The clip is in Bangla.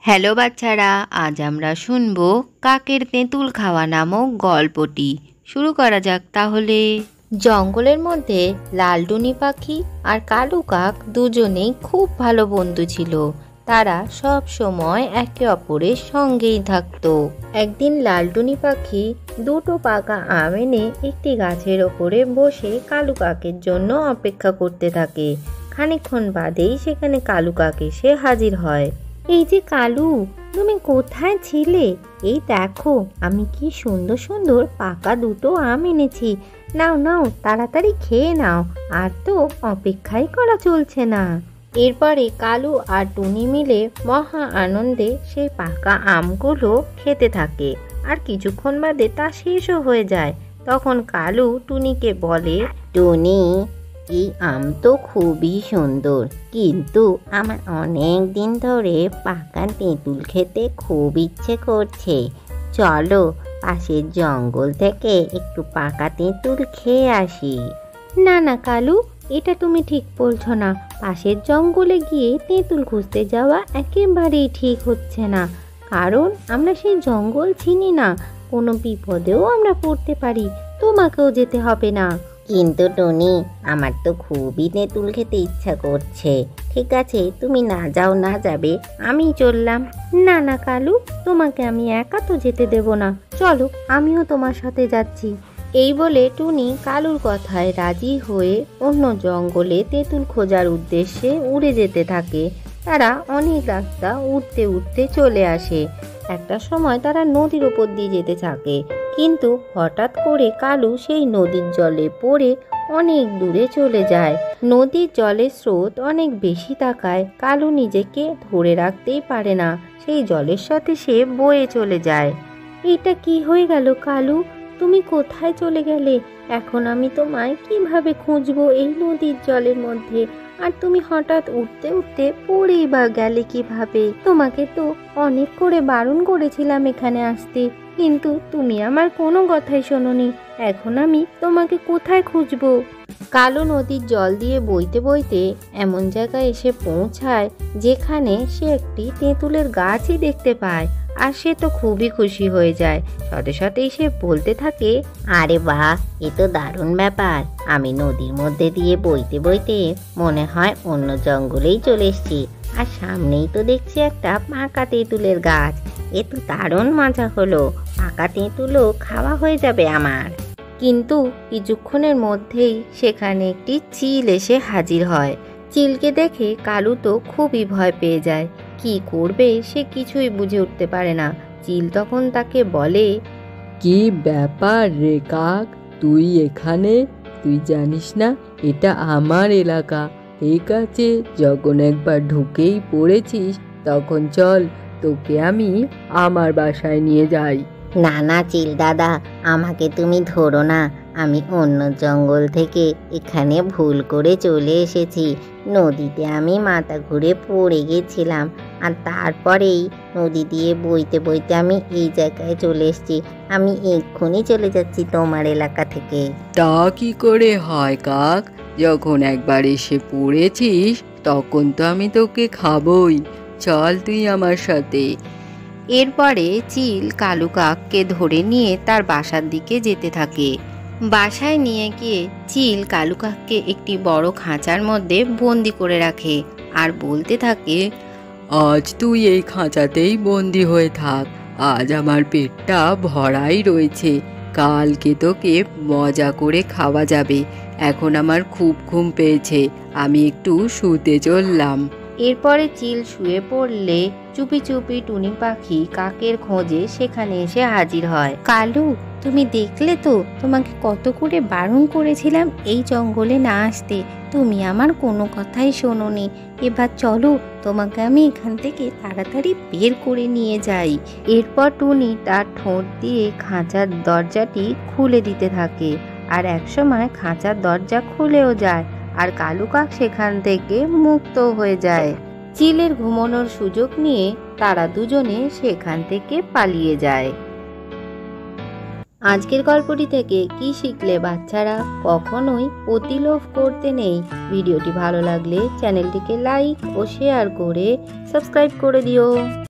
হ্যালো বাচ্চারা, আজ আমরা শুনবো কাকের তেঁতুল খাওয়া নামক গল্পটি। শুরু করা যাক তাহলে। জঙ্গলের মধ্যে লালটুনি পাখি আর কালু কাক দুজনেই খুব ভালো বন্ধু ছিল। তারা সব সময় একে অপরের সঙ্গেই থাকতো। একদিন লালটুনি পাখি দুটো পাকা আম এনে একটি গাছের ওপরে বসে কালু কাকের জন্য অপেক্ষা করতে থাকে। খানিকক্ষণ বাদেই সেখানে কালু কাক এসে হাজির হয়। এই যে কালু, তুমি কোথায় ছিলে? এই দেখো, আমি কি সুন্দর সুন্দর পাকা দুটো আম এনেছি। নাও নাও, তাড়াতাড়ি খেয়ে নাও, আর তো অপেক্ষাই করা চলছে না। এরপরে কালু আর টুনি মিলে মহা আনন্দে সেই পাকা আমগুলো খেতে থাকে। আর কিছুক্ষণ বাদে তা শেষও হয়ে যায়। তখন কালু টুনিকে বলে, টুনি, এই আম তো খুবই সুন্দর, কিন্তু আমার অনেক দিন ধরে পাকা তেঁতুল খেতে খুব ইচ্ছে করছে। চলো পাশের জঙ্গল থেকে একটু পাকা তেঁতুল খেয়ে আসি। না না কালু, এটা তুমি ঠিক বলছো না। পাশের জঙ্গলে গিয়ে তেঁতুল খুঁজতে যাওয়া একেবারেই ঠিক হচ্ছে না, কারণ আমরা সেই জঙ্গল চিনি না। কোনো বিপদেও আমরা পড়তে পারি, তোমাকেও যেতে হবে না। কিন্তু টুনি, আমার তো খুবই তেঁতুল খেতে ইচ্ছা করছে। ঠিক আছে, তুমি না যাও না যাবে, আমি চললাম। না না কালু, তোমাকে আমি একা তো যেতে দেব না, চলো আমিও তোমার সাথে যাচ্ছি। এই বলে টুনি কালুর কথায় রাজি হয়ে অন্য জঙ্গলে তেঁতুল খোঁজার উদ্দেশ্যে উড়ে যেতে থাকে। তারা অনেক রাস্তা উঠতে উঠতে চলে আসে। একটা সময় তারা নদীর ওপর দিয়ে যেতে থাকে, কিন্তু হঠাৎ করে কালু সেই নদীর জলে পড়ে অনেক দূরে চলে যায়। নদীর জলের স্রোত অনেক বেশি থাকায় কালু নিজেকে ধরে রাখতেই পারে না, সেই জলের সাথে সে বয়ে চলে যায়। এটা কি হয়ে গেল কালু, তুমি কোথায় চলে গেলে? এখন আমি তোমায় কিভাবে খুঁজবো এই নদীর জলের মধ্যে? আর তুমি হঠাৎ উঠতে উঠতে পড়েই বা গেলে কিভাবে? তোমাকে তো অনেক করে বারণ করেছিলাম এখানে আসতে, কিন্তু তুমি আমার কোনো কথাই শোনোনি। এখন আমি তোমাকে কোথায় খুঁজবো? কালো নদীর জল দিয়ে বইতে বইতে এমন জায়গায় এসে পৌঁছায় যেখানে সে একটি তেঁতুলের গাছই দেখতে পায়। আর সে তো খুবই খুশি হয়ে যায়। সাথে সাথেই সে বলতে থাকে, আরে বাহ, এ তো দারুণ ব্যাপার। আমি নদীর মধ্যে দিয়ে বইতে বইতে মনে হয় অন্য জঙ্গলেই চলে এসেছি। আর সামনেই তো দেখছি একটা পাকা তেঁতুলের গাছ। এ তো দারুণ মজা হলো, পাকা তেঁতুলও খাওয়া হয়ে যাবে আমার। কিন্তু কিছুক্ষণের মধ্যেই সেখানে একটি চিল এসে হাজির হয়। চিলকে দেখে কালু তো খুবই ভয় পেয়ে যায়। কি করবে সে কিছুই বুঝে উঠতে পারে না। চিল তখন তাকে বলে, কি ব্যাপার রে কাক, তুই এখানে? তুই জানিস না এটা আমার এলাকা? এই কাছে যখন একবার ঢুকেই পড়েছিস, তখন চল তোকে আমি আমার বাসায় নিয়ে যাই। না না চিল দাদা, আমাকে তুমি ধরো না। আমি অন্য জঙ্গল থেকে এখানে ভুল করে চলে এসেছি। নদীতে আমি মাথা ঘুরে পড়ে গেছিলাম, আর তারপরেই নদী দিয়ে বইতে বইতে আমি এই জায়গায় চলে এসেছি। আমি এক্ষুনি চলে যাচ্ছি তোমার এলাকা থেকে। তা কি করে হয় কাক? যখন একবার এসে পড়েছিস তখন তো আমি তোকে খাবই। চল তুই আমার সাথে। এরপরে চিল কালু কাককে ধরে নিয়ে তার বাসার দিকে যেতে থাকে। বাসায় নিয়ে গিয়ে চিল কালু কাককে একটি বড় খাঁচার মধ্যে বন্দি করে রাখে আর বলতে থাকে, আজ তুই এই খাঁচাতেই বন্দি হয়ে থাক। আজ আমার পেটটা ভরাই রয়েছে, কালকে তোকে মজা করে খাওয়া যাবে। এখন আমার খুব ঘুম পেয়েছে, আমি একটু শুতে চললাম। এরপরে চিল শুয়ে পড়লে চুপি চুপি টুনি পাখি কাকের খোঁজে সেখানে এসে হাজির হয়। কালু, তুমি দেখলে তো, তোমাকে কত করে বারণ করেছিলাম এই জঙ্গলে না আসতে, তুমি আমার কোনো কথাই শোনোনি। এবার চলো, তোমাকে আমি এখান থেকে তাড়াতাড়ি বের করে নিয়ে যাই। এরপর টুনি তার ঠোঁট দিয়ে খাঁচার দরজাটি খুলে দিতে থাকে, আর একসময় খাঁচার দরজা খুলেও যায়, আর কালু কাক সেখান থেকে মুক্ত হয়ে যায়। চিলের ঘুমানোর সুযোগ নিয়ে তারা দুজনে সেখান থেকে পালিয়ে যায়। আজকের গল্পটি থেকে কি শিখলে বাচ্চারা? কখনোই অতিলোভ করতে নেই। ভিডিওটি ভালো লাগলে চ্যানেলটিকে লাইক ও শেয়ার করে সাবস্ক্রাইব করে দিও।